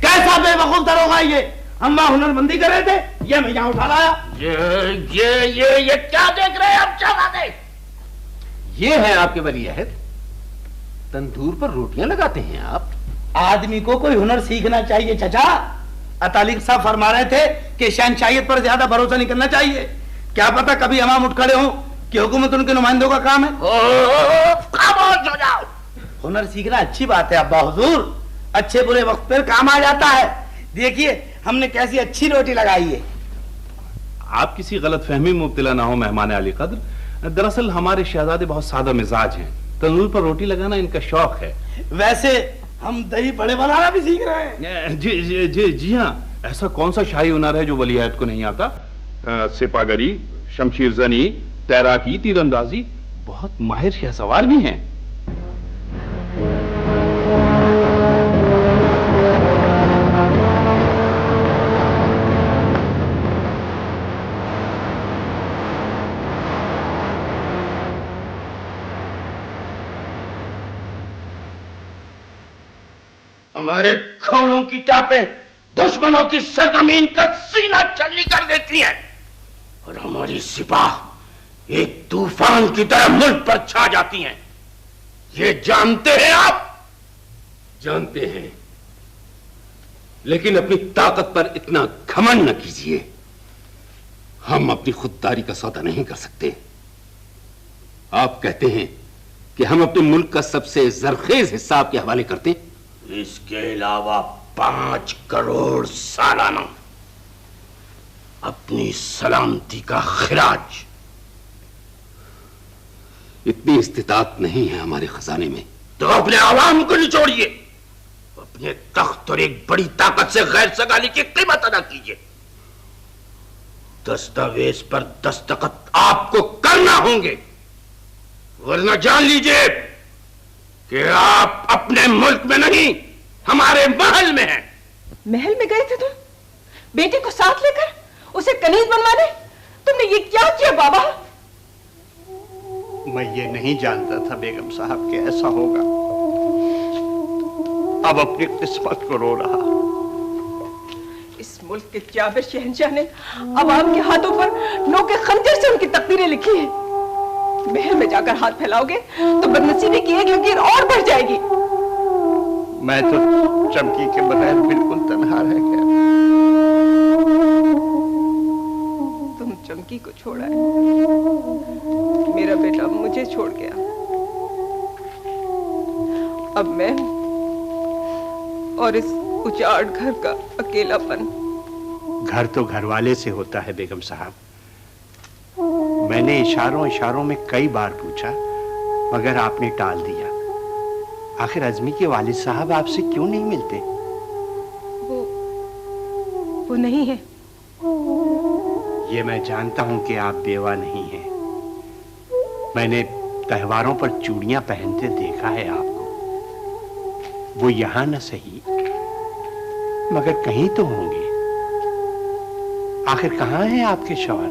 کیسا بے وقوف دروغہ یہ؟ ہم وہاں ہنر بندی کر رہے تھے، یہ میں یہاں اٹھا لایا۔ یہ کیا دیکھ رہے ہیں آپ شہزادے؟ یہ ہے آپ کے ولی عہد، تندور پر روٹیاں لگاتے ہیں آپ۔ آدمی کو کوئی ہنر سیکھنا چاہیے چچا۔ اتالق صاحب فرما رہے تھے کہ شہنشاہیت پر زیادہ بھروسہ نہیں کرنا چاہیے، کیا پتا کبھی امام اٹھ کھڑے ہوں کہ حکومت ان کے نمائندوں کا کام ہے۔ خاموش ہو جاؤ۔ ہنر سیکھنا اچھی بات ہے ابا حضور، اچھے برے وقت پر کام آ جاتا ہے۔ دیکھیے ہم نے کیسی اچھی روٹی لگائی ہے۔ آپ کسی غلط فہمی میں مبتلا نہ ہو مہمان علی قدر، دراصل ہمارے شہزادے بہت سادہ مزاج ہیں، تندور پر روٹی لگانا ان کا شوق ہے۔ ویسے ہم دہی بڑے بنانا بھی سیکھ رہے ہیں۔ جی ہاں، ایسا کون سا شاہی ہنر ہے جو ولی عہد کو نہیں آتا؟ سپاگری، شمشیر زنی، تیراکی، تیر اندازی، بہت ماہر شہسوار بھی ہیں۔ ہمارے کھوڑوں کی ٹاپیں دشمنوں کی سرزمین کا سینہ چلنی کر دیتی ہیں اور ہماری سپاہ ایک طوفان کی طرح ملک پر چھا جاتی ہیں۔ یہ جانتے ہیں آپ जानते हैं, लेकिन अपनी ताकत पर इतना घमंड न कीजिए। हम अपनी खुददारी का सौदा नहीं कर सकते। आप कहते हैं कि हम अपने मुल्क का सबसे जरखेज हिस्सा आपके हवाले करते हैं, इसके अलावा 5 करोड़ सालाना अपनी सलामती का खिराज। इतनी इस्तिताअत नहीं है हमारे खजाने में। तो अपने आवाम को निचोड़िए, अपने तख्त और एक बड़ी ताकत से गैर सगाली की कीमत अदा कीजिए। दस्तावेज पर दस्तखत आपको करना होंगे, वरना जान लीजिए कि आप अपने मुल्क में नहीं, हमारे महल में हैं। महल में गए थे तुम, बेटे को साथ लेकर उसे कनीज बनवाने? तुमने ये क्या किया बाबा? मैं ये नहीं जानता था बेगम साहब कि ऐसा होगा। अब अपनी किस्मत को रो रहा। इस मुल्क के जाबिर शहंशाह ने अवाम के हाथों पर नोके खंजर से उनकी तकदीरें लिखी हैं। महल में जाकर हाथ फैलाओगे तो बदनसीबी की एक लकीर और बढ़ जाएगी। मैं तो चमकी के बगैर बिल्कुल तन्हा रह गया। तुम चमकी को छोड़ा है, मेरा बेटा मुझे छोड़ गया। अब मैं और इस उजाड़ घर का अकेलापन। घर तो घर वाले से होता है बेगम साहब। मैंने इशारों में कई बार पूछा, मगर आपने टाल दिया। आखिर अजमी के वालिद साहब आपसे क्यों नहीं मिलते? वो नहीं है। ये मैं जानता हूं कि आप बेवा नहीं हैं। मैंने त्योहारों पर चूड़ियां पहनते देखा है आपको। वो यहां न सही मगर कहीं तो होंगे। आखिर कहां है आपके शौहर?